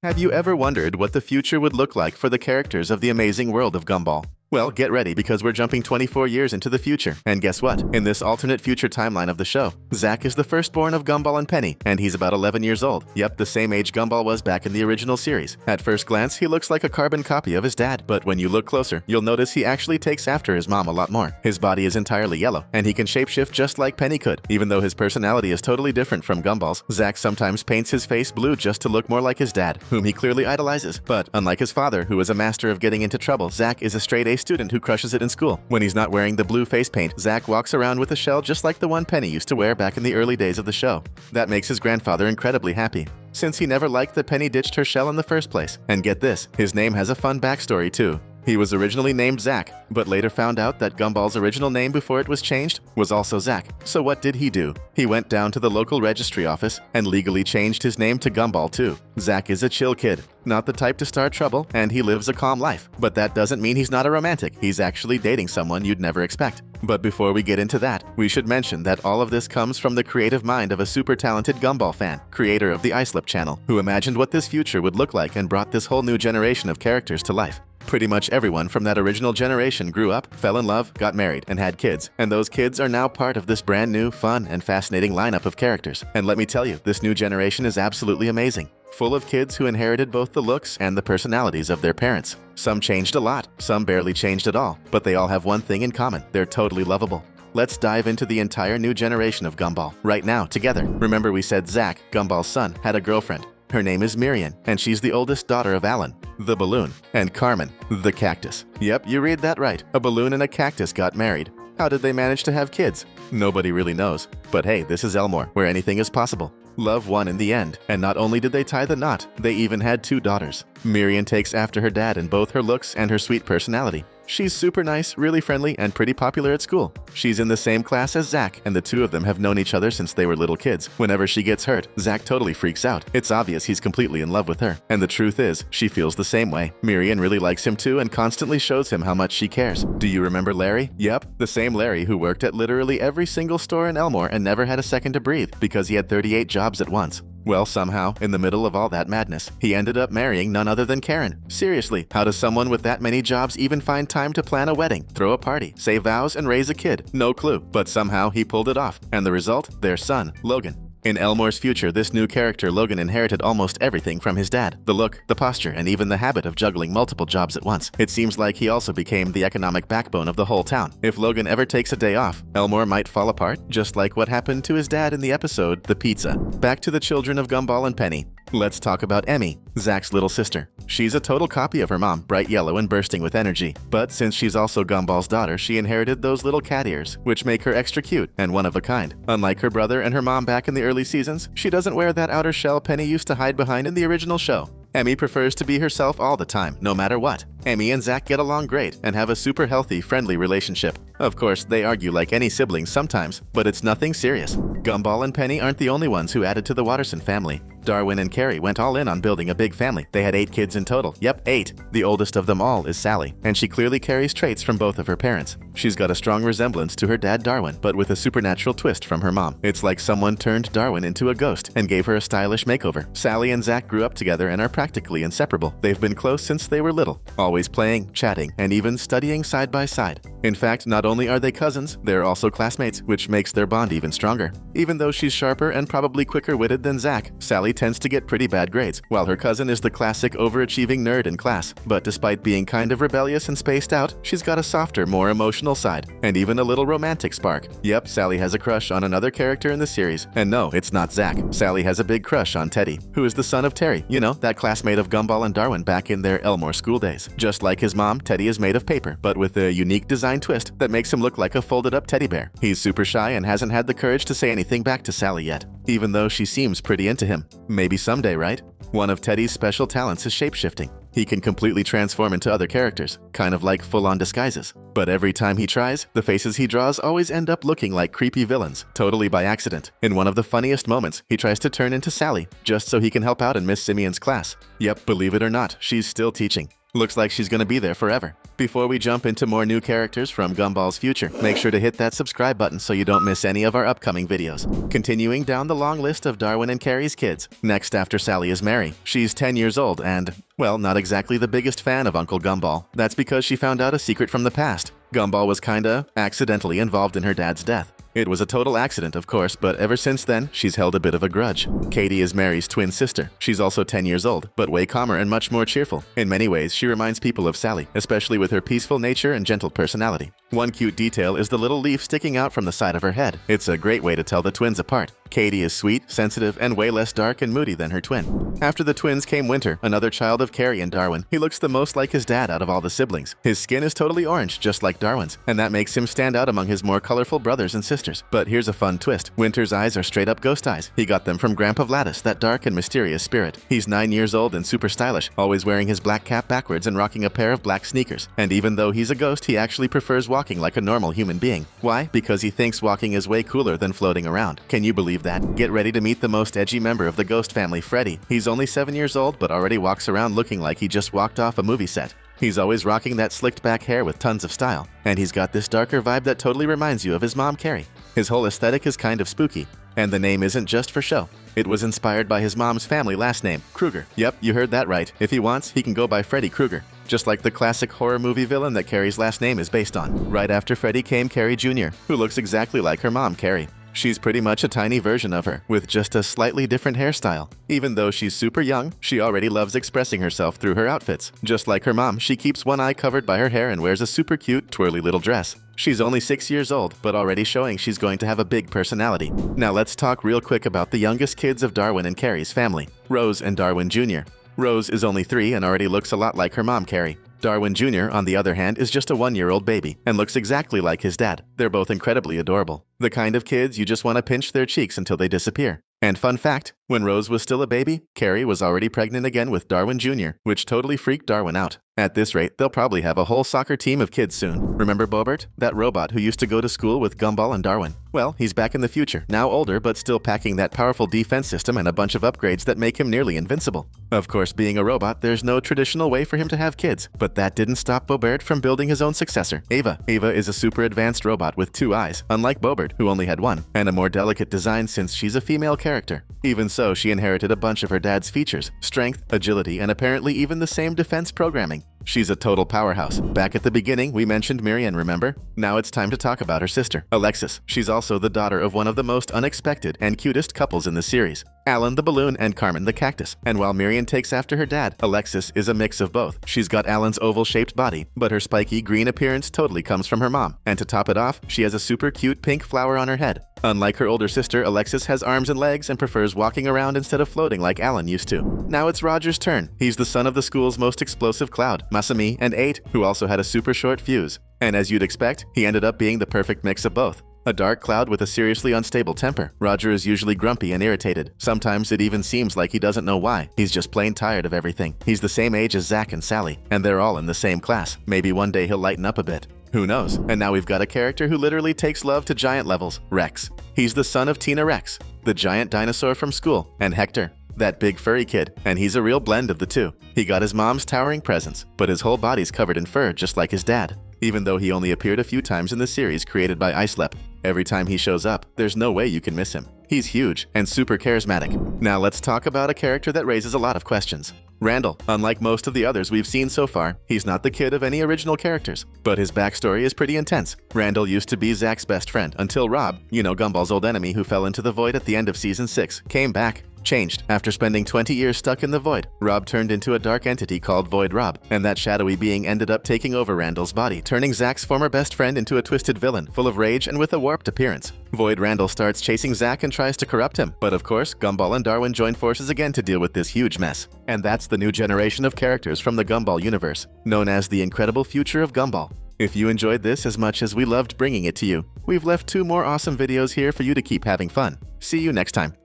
Have you ever wondered what the future would look like for the characters of the amazing world of Gumball? Well, get ready because we're jumping 24 years into the future. And guess what? In this alternate future timeline of the show, Zach is the firstborn of Gumball and Penny, and he's about 11 years old. Yep, the same age Gumball was back in the original series. At first glance, he looks like a carbon copy of his dad, but when you look closer, you'll notice he actually takes after his mom a lot more. His body is entirely yellow, and he can shapeshift just like Penny could. Even though his personality is totally different from Gumball's, Zach sometimes paints his face blue just to look more like his dad, whom he clearly idolizes. But unlike his father, who is a master of getting into trouble, Zach is a straight-A student who crushes it in school. When he's not wearing the blue face paint, Zach walks around with a shell just like the one Penny used to wear back in the early days of the show. That makes his grandfather incredibly happy, since he never liked that Penny ditched her shell in the first place. And get this, his name has a fun backstory too. He was originally named Zach, but later found out that Gumball's original name before it was changed was also Zach. So what did he do? He went down to the local registry office and legally changed his name to Gumball too. Zach is a chill kid, not the type to start trouble, and he lives a calm life. But that doesn't mean he's not a romantic. He's actually dating someone you'd never expect. But before we get into that, we should mention that all of this comes from the creative mind of a super talented Gumball fan, creator of the iSlip channel, who imagined what this future would look like and brought this whole new generation of characters to life. Pretty much everyone from that original generation grew up, fell in love, got married, and had kids. And those kids are now part of this brand new, fun, and fascinating lineup of characters. And let me tell you, this new generation is absolutely amazing. Full of kids who inherited both the looks and the personalities of their parents. Some changed a lot, some barely changed at all, but they all have one thing in common: they're totally lovable. Let's dive into the entire new generation of Gumball right now together. Remember we said Zach, Gumball's son, had a girlfriend. Her name is Miriam, and she's the oldest daughter of Alan, the balloon, and Carmen, the cactus. Yep, you read that right. A balloon and a cactus got married. How did they manage to have kids? Nobody really knows. But hey, this is Elmore, where anything is possible. Love won in the end, and not only did they tie the knot, they even had 2 daughters. Miriam takes after her dad in both her looks and her sweet personality. She's super nice, really friendly, and pretty popular at school. She's in the same class as Zach, and the two of them have known each other since they were little kids. Whenever she gets hurt, Zach totally freaks out. It's obvious he's completely in love with her. And the truth is, she feels the same way. Miriam really likes him too and constantly shows him how much she cares. Do you remember Larry? Yep, the same Larry who worked at literally every single store in Elmore and never had a second to breathe because he had 38 jobs at once. Well, somehow, in the middle of all that madness, he ended up marrying none other than Karen. Seriously, how does someone with that many jobs even find time to plan a wedding, throw a party, say vows, and raise a kid? No clue. But somehow he pulled it off. And the result? Their son, Logan. In Elmore's future, this new character Logan inherited almost everything from his dad. The look, the posture, and even the habit of juggling multiple jobs at once. It seems like he also became the economic backbone of the whole town. If Logan ever takes a day off, Elmore might fall apart, just like what happened to his dad in the episode The Pizza. Back to the children of Gumball and Penny. Let's talk about Emmy, Zach's little sister. She's a total copy of her mom, bright yellow and bursting with energy. But since she's also Gumball's daughter, she inherited those little cat ears, which make her extra cute and one of a kind. Unlike her brother and her mom back in the early seasons, she doesn't wear that outer shell Penny used to hide behind in the original show. Emmy prefers to be herself all the time, no matter what. Emmy and Zach get along great and have a super healthy, friendly relationship. Of course, they argue like any siblings sometimes, but it's nothing serious. Gumball and Penny aren't the only ones who added to the Waterson family. Darwin and Carrie went all in on building a big family. They had 8 kids in total. Yep, 8. The oldest of them all is Sally, and she clearly carries traits from both of her parents. She's got a strong resemblance to her dad Darwin, but with a supernatural twist from her mom. It's like someone turned Darwin into a ghost and gave her a stylish makeover. Sally and Zach grew up together and are practically inseparable. They've been close since they were little, always playing, chatting, and even studying side by side. In fact, not only are they cousins, they're also classmates, which makes their bond even stronger. Even though she's sharper and probably quicker-witted than Zach, Sally tends to get pretty bad grades, while her cousin is the classic overachieving nerd in class. But despite being kind of rebellious and spaced out, she's got a softer, more emotional side, and even a little romantic spark. Yep, Sally has a crush on another character in the series. And no, it's not Zach. Sally has a big crush on Teddy, who is the son of Terry, you know, that classmate of Gumball and Darwin back in their Elmore school days. Just like his mom, Teddy is made of paper, but with a unique design twist that makes him look like a folded-up teddy bear. He's super shy and hasn't had the courage to say anything back to Sally yet, even though she seems pretty into him. Maybe someday, right? One of Teddy's special talents is shapeshifting. He can completely transform into other characters, kind of like full-on disguises. But every time he tries, the faces he draws always end up looking like creepy villains, totally by accident. In one of the funniest moments, he tries to turn into Sally, just so he can help out in Miss Simeon's class. Yep, believe it or not, she's still teaching. Looks like she's gonna be there forever. Before we jump into more new characters from Gumball's future, make sure to hit that subscribe button so you don't miss any of our upcoming videos. Continuing down the long list of Darwin and Carrie's kids, next after Sally is Mary. She's 10 years old and, well, not exactly the biggest fan of Uncle Gumball. That's because she found out a secret from the past. Gumball was kinda accidentally involved in her dad's death. It was a total accident, of course, but ever since then, she's held a bit of a grudge. Katie is Mary's twin sister. She's also 10 years old, but way calmer and much more cheerful. In many ways, she reminds people of Sally, especially with her peaceful nature and gentle personality. One cute detail is the little leaf sticking out from the side of her head. It's a great way to tell the twins apart. Katie is sweet, sensitive, and way less dark and moody than her twin. After the twins came Winter, another child of Carrie and Darwin. He looks the most like his dad out of all the siblings. His skin is totally orange, just like Darwin's, and that makes him stand out among his more colorful brothers and sisters. But here's a fun twist. Winter's eyes are straight up ghost eyes. He got them from Grandpa Vladis, that dark and mysterious spirit. He's 9 years old and super stylish, always wearing his black cap backwards and rocking a pair of black sneakers. And even though he's a ghost, he actually prefers walking like a normal human being. Why? Because he thinks walking is way cooler than floating around. Can you believe that? Get ready to meet the most edgy member of the ghost family, Freddy. He's only 7 years old, but already walks around looking like he just walked off a movie set. He's always rocking that slicked back hair with tons of style, and he's got this darker vibe that totally reminds you of his mom, Carrie. His whole aesthetic is kind of spooky, and the name isn't just for show. It was inspired by his mom's family last name, Krueger. Yep, you heard that right. If he wants, he can go by Freddy Krueger, just like the classic horror movie villain that Carrie's last name is based on. Right after Freddy came Carrie Jr., who looks exactly like her mom, Carrie. She's pretty much a tiny version of her, with just a slightly different hairstyle. Even though she's super young, she already loves expressing herself through her outfits. Just like her mom, she keeps one eye covered by her hair and wears a super cute, twirly little dress. She's only 6 years old, but already showing she's going to have a big personality. Now let's talk real quick about the youngest kids of Darwin and Carrie's family, Rose and Darwin Jr. Rose is only 3 and already looks a lot like her mom, Carrie. Darwin Jr., on the other hand, is just a 1-year-old baby and looks exactly like his dad. They're both incredibly adorable. The kind of kids you just want to pinch their cheeks until they disappear. And fun fact, when Rose was still a baby, Carrie was already pregnant again with Darwin Jr., which totally freaked Darwin out. At this rate, they'll probably have a whole soccer team of kids soon. Remember Bobert? That robot who used to go to school with Gumball and Darwin? Well, he's back in the future, now older but still packing that powerful defense system and a bunch of upgrades that make him nearly invincible. Of course, being a robot, there's no traditional way for him to have kids, but that didn't stop Bobert from building his own successor, Ava. Ava is a super advanced robot with 2 eyes, unlike Bobert, who only had 1, and a more delicate design since she's a female character. Even so, she inherited a bunch of her dad's features, strength, agility, and apparently even the same defense programming. She's a total powerhouse. Back at the beginning, we mentioned Miriam, remember? Now it's time to talk about her sister, Alexis. She's also the daughter of one of the most unexpected and cutest couples in the series, Alan the balloon and Carmen the cactus. And while Miriam takes after her dad, Alexis is a mix of both. She's got Alan's oval-shaped body, but her spiky green appearance totally comes from her mom. And to top it off, she has a super cute pink flower on her head. Unlike her older sister, Alexis has arms and legs and prefers walking around instead of floating like Alan used to. Now it's Roger's turn. He's the son of the school's most explosive cloud, Masami, and 8, who also had a super short fuse. And as you'd expect, he ended up being the perfect mix of both. A dark cloud with a seriously unstable temper. Roger is usually grumpy and irritated. Sometimes it even seems like he doesn't know why. He's just plain tired of everything. He's the same age as Zach and Sally, and they're all in the same class. Maybe one day he'll lighten up a bit. Who knows? And now we've got a character who literally takes love to giant levels, Rex. He's the son of Tina Rex, the giant dinosaur from school, and Hector, that big furry kid, and he's a real blend of the two. He got his mom's towering presence, but his whole body's covered in fur just like his dad, even though he only appeared a few times in the series created by Icelep. Every time he shows up, there's no way you can miss him. He's huge and super charismatic. Now let's talk about a character that raises a lot of questions. Randall. Unlike most of the others we've seen so far, he's not the kid of any original characters, but his backstory is pretty intense. Randall used to be Zach's best friend until Rob, you know Gumball's old enemy who fell into the void at the end of Season 6, came back. Changed. After spending 20 years stuck in the void, Rob turned into a dark entity called Void Rob, and that shadowy being ended up taking over Randall's body, turning Zach's former best friend into a twisted villain, full of rage and with a warped appearance. Void Randall starts chasing Zach and tries to corrupt him, but of course, Gumball and Darwin join forces again to deal with this huge mess. And that's the new generation of characters from the Gumball universe, known as the Incredible Future of Gumball. If you enjoyed this as much as we loved bringing it to you, we've left 2 more awesome videos here for you to keep having fun. See you next time.